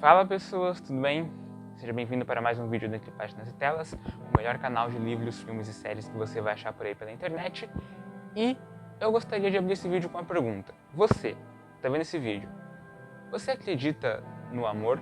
Fala pessoas, tudo bem? Seja bem-vindo para mais um vídeo do Entre Páginas e Telas, o melhor canal de livros, filmes e séries que você vai achar por aí pela internet. E eu gostaria de abrir esse vídeo com uma pergunta. Você, está vendo esse vídeo? Você acredita no amor?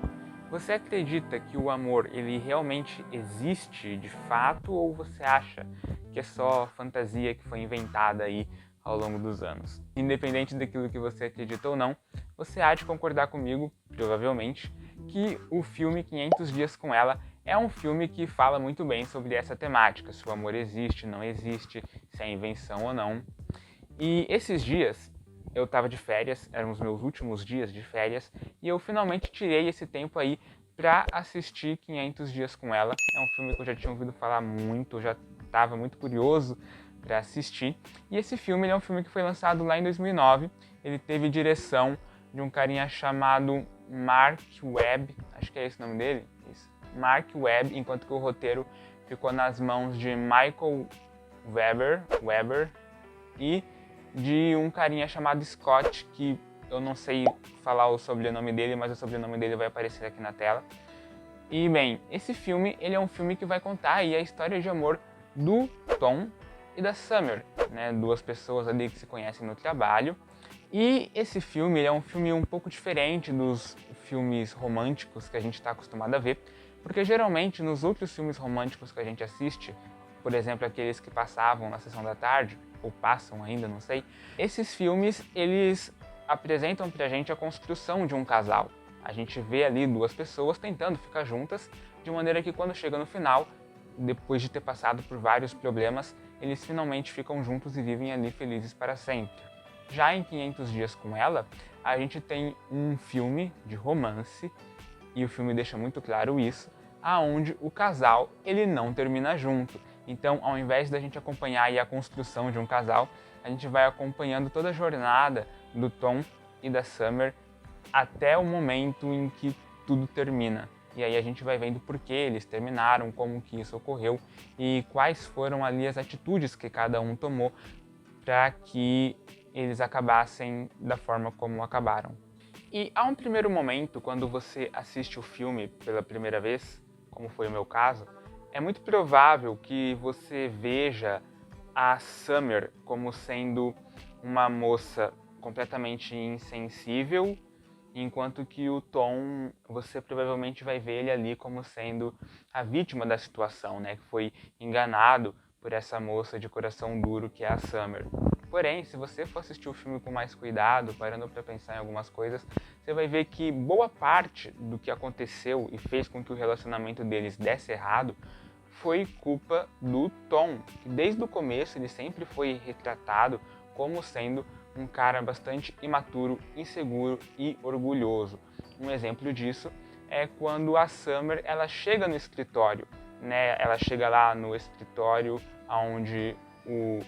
Você acredita que o amor ele realmente existe de fato ou você acha que é só fantasia que foi inventada aí ao longo dos anos? Independente daquilo que você acredita ou não, você há de concordar comigo, provavelmente, que o filme 500 Dias com Ela é um filme que fala muito bem sobre essa temática, se o amor existe, não existe, se é invenção ou não. E esses dias eu estava de férias, eram os meus últimos dias de férias, e eu finalmente tirei esse tempo aí para assistir 500 Dias com Ela. É um filme que eu já tinha ouvido falar muito, eu já estava muito curioso para assistir. E esse filme ele é um filme que foi lançado lá em 2009, ele teve direção de um carinha chamado Mark Webb, acho que é esse o nome dele, isso. Mark Webb, enquanto que o roteiro ficou nas mãos de Michael Weber e de um carinha chamado Scott, que eu não sei falar o sobrenome dele, mas o sobrenome dele vai aparecer aqui na tela. E bem, esse filme ele é um filme que vai contar aí a história de amor do Tom e da Summer, né? Duas pessoas ali que se conhecem no trabalho. E esse filme ele é um filme um pouco diferente dos filmes românticos que a gente está acostumado a ver, porque geralmente nos outros filmes românticos que a gente assiste, por exemplo, aqueles que passavam na sessão da tarde, ou passam ainda, não sei, esses filmes eles apresentam pra gente a construção de um casal. A gente vê ali duas pessoas tentando ficar juntas, de maneira que quando chega no final, depois de ter passado por vários problemas, eles finalmente ficam juntos e vivem ali felizes para sempre. Já em 500 Dias com Ela, a gente tem um filme de romance, e o filme deixa muito claro isso, aonde o casal ele não termina junto. Então, ao invés da gente acompanhar aí a construção de um casal, a gente vai acompanhando toda a jornada do Tom e da Summer até o momento em que tudo termina. E aí a gente vai vendo por que eles terminaram, como que isso ocorreu e quais foram ali as atitudes que cada um tomou para que eles acabassem da forma como acabaram. E há um primeiro momento, quando você assiste o filme pela primeira vez, como foi o meu caso, é muito provável que você veja a Summer como sendo uma moça completamente insensível, enquanto que o Tom, você provavelmente vai ver ele ali como sendo a vítima da situação, né? Que foi enganado por essa moça de coração duro que é a Summer. Porém, se você for assistir o filme com mais cuidado, parando para pensar em algumas coisas, você vai ver que boa parte do que aconteceu e fez com que o relacionamento deles desse errado foi culpa do Tom, que desde o começo ele sempre foi retratado como sendo um cara bastante imaturo, inseguro e orgulhoso. Um exemplo disso é quando a Summer ela chega no escritório, né? Ela chega lá no escritório onde o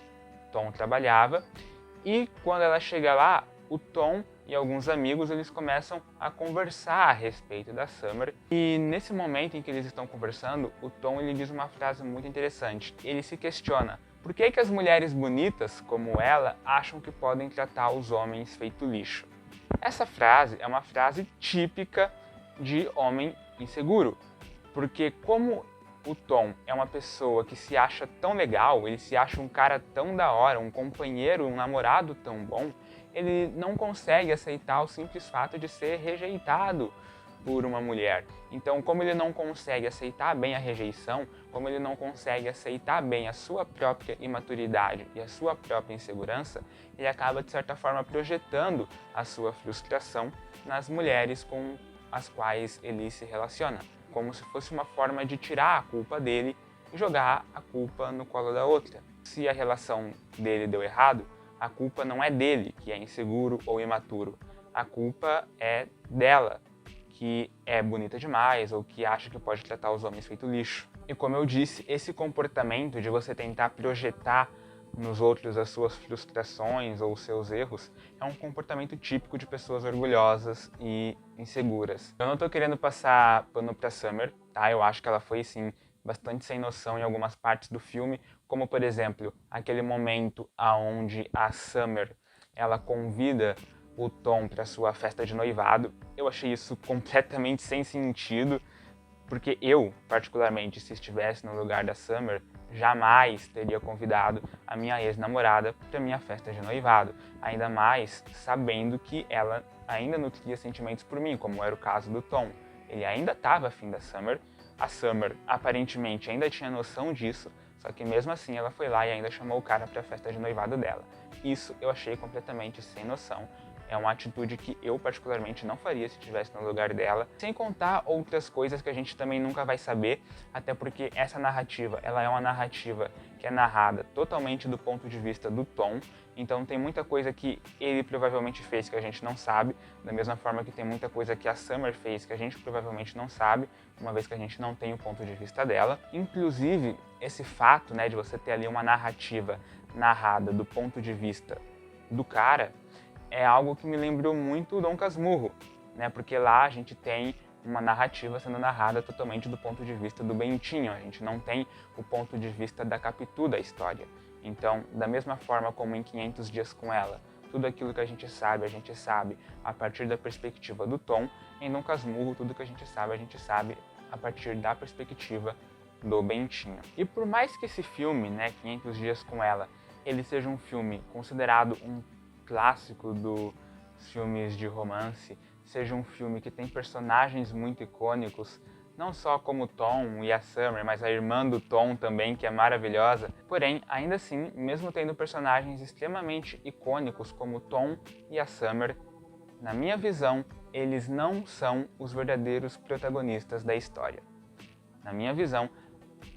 Tom trabalhava e quando ela chega lá, o Tom e alguns amigos eles começam a conversar a respeito da Summer e nesse momento em que eles estão conversando, o Tom ele diz uma frase muito interessante. Ele se questiona: por que que as mulheres bonitas como ela acham que podem tratar os homens feito lixo? Essa frase é uma frase típica de homem inseguro, porque como o Tom é uma pessoa que se acha tão legal, ele se acha um cara tão da hora, um companheiro, um namorado tão bom, ele não consegue aceitar o simples fato de ser rejeitado por uma mulher. Então, como ele não consegue aceitar bem a rejeição, como ele não consegue aceitar bem a sua própria imaturidade e a sua própria insegurança, ele acaba, de certa forma, projetando a sua frustração nas mulheres com as quais ele se relaciona, como se fosse uma forma de tirar a culpa dele e jogar a culpa no colo da outra. Se a relação dele deu errado, a culpa não é dele, que é inseguro ou imaturo. A culpa é dela, que é bonita demais ou que acha que pode tratar os homens feito lixo. E como eu disse, esse comportamento de você tentar projetar nos outros as suas frustrações ou os seus erros é um comportamento típico de pessoas orgulhosas e inseguras. Eu não tô querendo passar pano pra Summer, tá? Eu acho que ela foi, sim, bastante sem noção em algumas partes do filme, como, por exemplo, aquele momento onde a Summer ela convida o Tom para sua festa de noivado. Eu achei isso completamente sem sentido, porque eu, particularmente, se estivesse no lugar da Summer, jamais teria convidado a minha ex-namorada para minha festa de noivado, ainda mais sabendo que ela ainda nutria sentimentos por mim, como era o caso do Tom. Ele ainda estava afim da Summer, a Summer aparentemente ainda tinha noção disso, só que mesmo assim ela foi lá e ainda chamou o cara para a festa de noivado dela. Isso eu achei completamente sem noção. É uma atitude que eu particularmente não faria se estivesse no lugar dela. Sem contar outras coisas que a gente também nunca vai saber, até porque essa narrativa, ela é uma narrativa que é narrada totalmente do ponto de vista do Tom. Então tem muita coisa que ele provavelmente fez que a gente não sabe, da mesma forma que tem muita coisa que a Summer fez que a gente provavelmente não sabe, uma vez que a gente não tem o ponto de vista dela. Inclusive, esse fato, né, de você ter ali uma narrativa narrada do ponto de vista do cara, é algo que me lembrou muito Dom Casmurro, né? Porque lá a gente tem uma narrativa sendo narrada totalmente do ponto de vista do Bentinho, a gente não tem o ponto de vista da Capitu da história. Então, da mesma forma como em 500 Dias com Ela, tudo aquilo que a gente sabe a partir da perspectiva do Tom, em Dom Casmurro tudo que a gente sabe a partir da perspectiva do Bentinho. E por mais que esse filme, né, 500 Dias com Ela, ele seja um filme considerado um clássico dos filmes de romance, seja um filme que tem personagens muito icônicos, não só como o Tom e a Summer, mas a irmã do Tom também, que é maravilhosa. Porém, ainda assim, mesmo tendo personagens extremamente icônicos como o Tom e a Summer, na minha visão, eles não são os verdadeiros protagonistas da história. Na minha visão,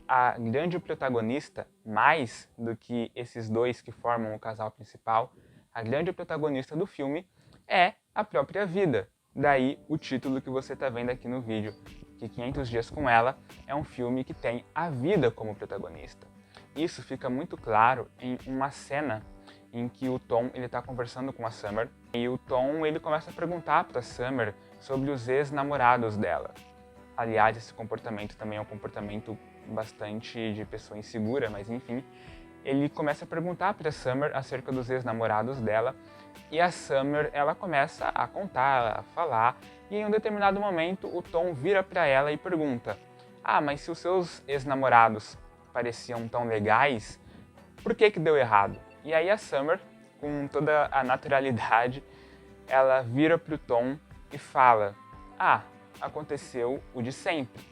a grande protagonista, mais do que esses dois que formam o casal principal, a grande protagonista do filme é a própria vida. Daí o título que você está vendo aqui no vídeo, que 500 Dias com Ela é um filme que tem a vida como protagonista. Isso fica muito claro em uma cena em que o Tom está conversando com a Summer e o Tom ele começa a perguntar para a Summer sobre os ex-namorados dela. Aliás, esse comportamento também é um comportamento bastante de pessoa insegura, mas enfim. Ele começa a perguntar para a Summer acerca dos ex-namorados dela e a Summer ela começa a contar, a falar e em um determinado momento o Tom vira para ela e pergunta: "Ah, mas se os seus ex-namorados pareciam tão legais, por que deu errado?" E aí a Summer, com toda a naturalidade, ela vira para o Tom e fala: "Ah, aconteceu o de sempre,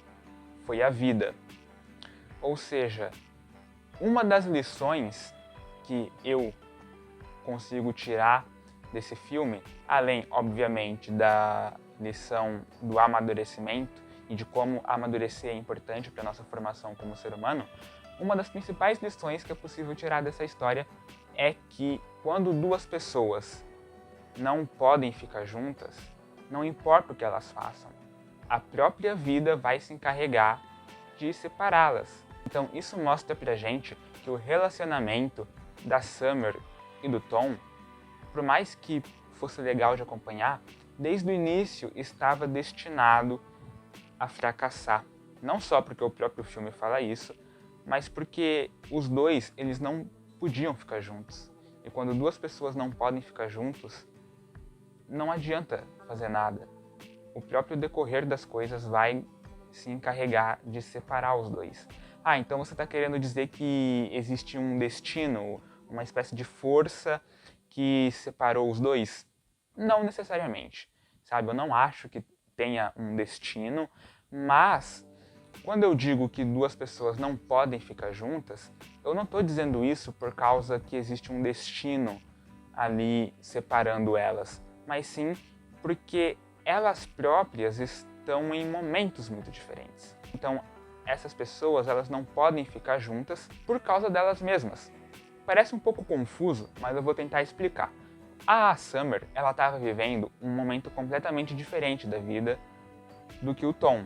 foi a vida." Ou seja, uma das lições que eu consigo tirar desse filme, além, obviamente, da lição do amadurecimento e de como amadurecer é importante para a nossa formação como ser humano, uma das principais lições que é possível tirar dessa história é que quando duas pessoas não podem ficar juntas, não importa o que elas façam, a própria vida vai se encarregar de separá-las. Então isso mostra pra gente que o relacionamento da Summer e do Tom, por mais que fosse legal de acompanhar, desde o início estava destinado a fracassar. Não só porque o próprio filme fala isso, mas porque os dois, eles não podiam ficar juntos. E quando duas pessoas não podem ficar juntos, não adianta fazer nada. O próprio decorrer das coisas vai se encarregar de separar os dois. Ah, então você está querendo dizer que existe um destino, uma espécie de força que separou os dois? Não necessariamente, sabe? Eu não acho que tenha um destino, mas quando eu digo que duas pessoas não podem ficar juntas, eu não estou dizendo isso por causa que existe um destino ali separando elas, mas sim porque elas próprias estão em momentos muito diferentes. Então, essas pessoas elas não podem ficar juntas por causa delas mesmas. Parece um pouco confuso, mas eu vou tentar explicar. A Summer ela estava vivendo um momento completamente diferente da vida do que o Tom.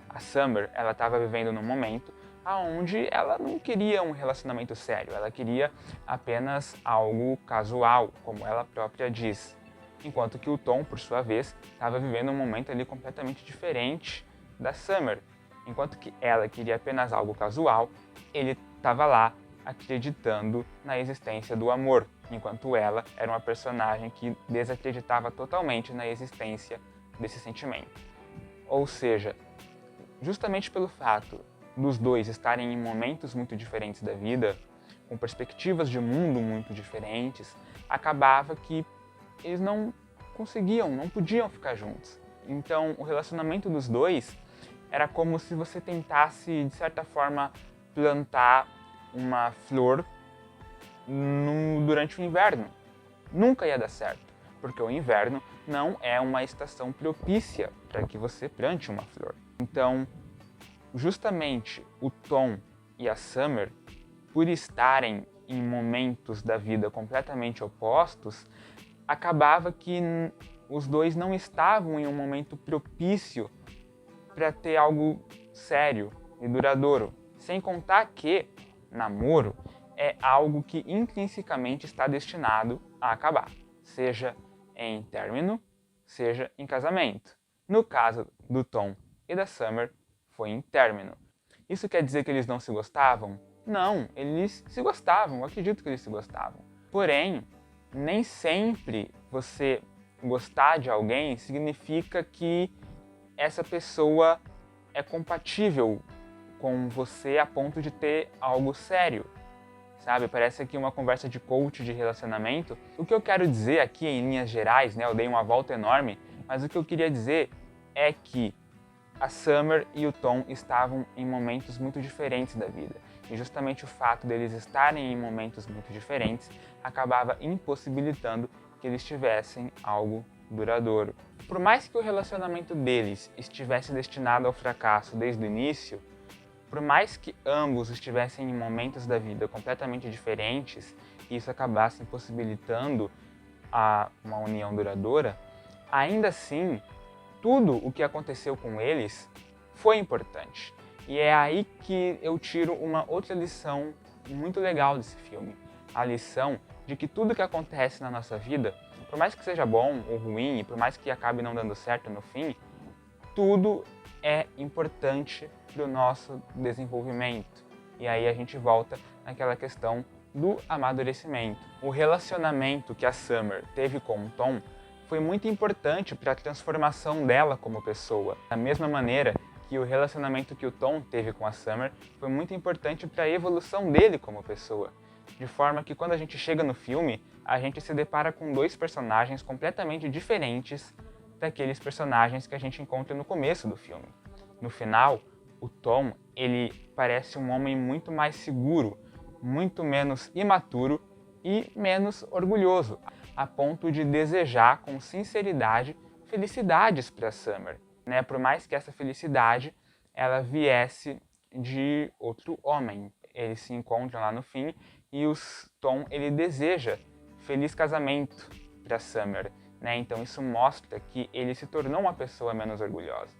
A Summer ela estava vivendo num momento onde ela não queria um relacionamento sério, ela queria apenas algo casual, como ela própria diz. Enquanto que o Tom, por sua vez, estava vivendo um momento ali completamente diferente da Summer. Enquanto que ela queria apenas algo casual, ele estava lá acreditando na existência do amor. enquanto ela era uma personagem que desacreditava totalmente na existência desse sentimento. Ou seja, justamente pelo fato dos dois estarem em momentos muito diferentes da vida, com perspectivas de mundo muito diferentes, acabava que eles não conseguiam, não podiam ficar juntos. Então, o relacionamento dos dois era como se você tentasse, de certa forma, plantar uma flor durante o inverno. Nunca ia dar certo, porque o inverno não é uma estação propícia para que você plante uma flor. Então, justamente o Tom e a Summer, por estarem em momentos da vida completamente opostos, acabava que os dois não estavam em um momento propício para ter algo sério e duradouro. Sem contar que namoro é algo que intrinsecamente está destinado a acabar, seja em término, seja em casamento. No caso do Tom e da Summer, foi em término. Isso quer dizer que eles não se gostavam? Não, eles se gostavam, eu acredito que eles se gostavam. Porém, nem sempre você gostar de alguém significa que essa pessoa é compatível com você a ponto de ter algo sério, sabe? Parece aqui uma conversa de coach de relacionamento. O que eu quero dizer aqui em linhas gerais, né? Eu dei uma volta enorme, mas o que eu queria dizer é que a Summer e o Tom estavam em momentos muito diferentes da vida. E justamente o fato deles estarem em momentos muito diferentes acabava impossibilitando que eles tivessem algo duradouro. Por mais que o relacionamento deles estivesse destinado ao fracasso desde o início, por mais que ambos estivessem em momentos da vida completamente diferentes e isso acabasse impossibilitando uma união duradoura, ainda assim, tudo o que aconteceu com eles foi importante. E é aí que eu tiro uma outra lição muito legal desse filme. A lição de que tudo que acontece na nossa vida, por mais que seja bom ou ruim, e por mais que acabe não dando certo no fim, tudo é importante para o nosso desenvolvimento. E aí a gente volta naquela questão do amadurecimento. O relacionamento que a Summer teve com o Tom foi muito importante para a transformação dela como pessoa. Da mesma maneira que o relacionamento que o Tom teve com a Summer foi muito importante para a evolução dele como pessoa. De forma que quando a gente chega no filme, a gente se depara com dois personagens completamente diferentes daqueles personagens que a gente encontra no começo do filme. No final, o Tom, ele parece um homem muito mais seguro, muito menos imaturo e menos orgulhoso, a ponto de desejar com sinceridade felicidades para Summer, né? Por mais que essa felicidade ela viesse de outro homem. Eles se encontram lá no fim e o Tom ele deseja feliz casamento para Summer, né? Então isso mostra que ele se tornou uma pessoa menos orgulhosa,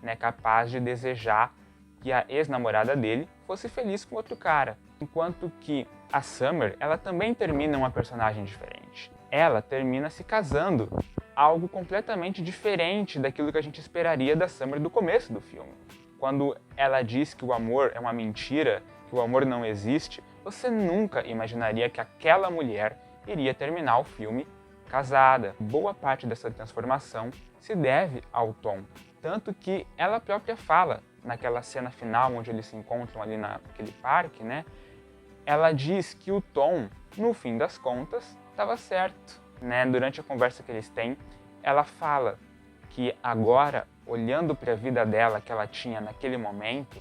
né? Capaz de desejar que a ex-namorada dele fosse feliz com outro cara. Enquanto que a Summer, ela também termina uma personagem diferente. Ela termina se casando, algo completamente diferente daquilo que a gente esperaria da Summer do começo do filme. Quando ela diz que o amor é uma mentira, que o amor não existe, você nunca imaginaria que aquela mulher iria terminar o filme casada. Boa parte dessa transformação se deve ao Tom, tanto que ela própria fala, naquela cena final onde eles se encontram ali naquele parque, né? Ela diz que o Tom, no fim das contas, estava certo, né? Durante a conversa que eles têm, ela fala que agora, olhando para a vida dela que ela tinha naquele momento,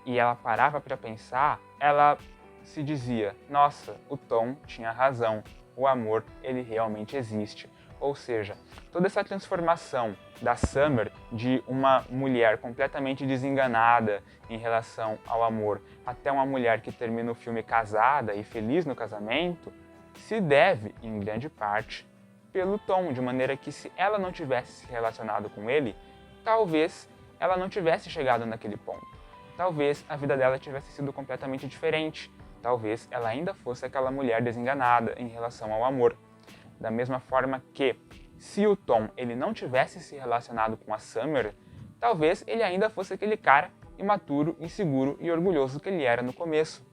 e ela parava para pensar, ela se dizia, nossa, o Tom tinha razão, o amor, ele realmente existe. Ou seja, toda essa transformação da Summer de uma mulher completamente desenganada em relação ao amor até uma mulher que termina o filme casada e feliz no casamento, se deve, em grande parte, pelo Tom, de maneira que se ela não tivesse se relacionado com ele, talvez ela não tivesse chegado naquele ponto. Talvez a vida dela tivesse sido completamente diferente. Talvez ela ainda fosse aquela mulher desenganada em relação ao amor. Da mesma forma que, se o Tom ele não tivesse se relacionado com a Summer, talvez ele ainda fosse aquele cara imaturo, inseguro e orgulhoso que ele era no começo.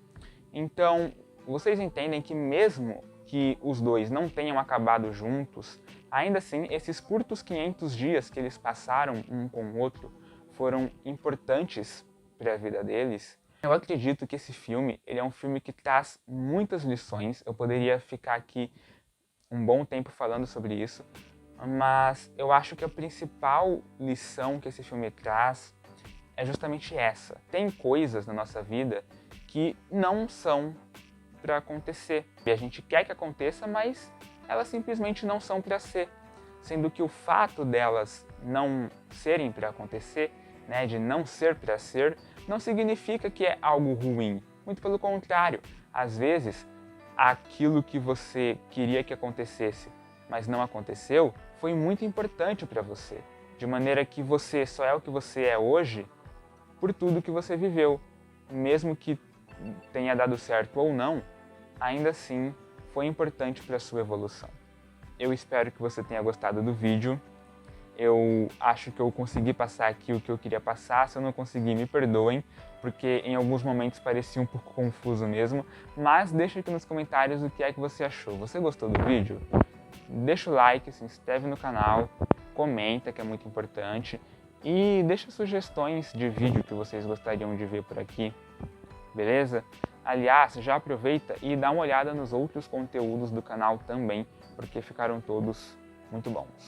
Então, vocês entendem que mesmo que os dois não tenham acabado juntos, ainda assim, esses curtos 500 dias que eles passaram um com o outro foram importantes para a vida deles. Eu acredito que esse filme, ele é um filme que traz muitas lições. Eu poderia ficar aqui um bom tempo falando sobre isso, mas eu acho que a principal lição que esse filme traz é justamente essa. Tem coisas na nossa vida que não são para acontecer. E a gente quer que aconteça, mas elas simplesmente não são para ser. Sendo que o fato delas não serem para acontecer, né, de não ser para ser, não significa que é algo ruim. Muito pelo contrário. Às vezes, aquilo que você queria que acontecesse, mas não aconteceu, foi muito importante para você. De maneira que você só é o que você é hoje por tudo que você viveu. Mesmo que tenha dado certo ou não, ainda assim foi importante para a sua evolução. Eu espero que você tenha gostado do vídeo. Eu acho que eu consegui passar aqui o que eu queria passar. Se eu não conseguir, me perdoem, porque em alguns momentos parecia um pouco confuso mesmo. Mas deixa aqui nos comentários o que é que você achou. Você gostou do vídeo? Deixa o like, se inscreve no canal, comenta, que é muito importante. E deixa sugestões de vídeo que vocês gostariam de ver por aqui, beleza? Aliás, já aproveita e dá uma olhada nos outros conteúdos do canal também, porque ficaram todos muito bons.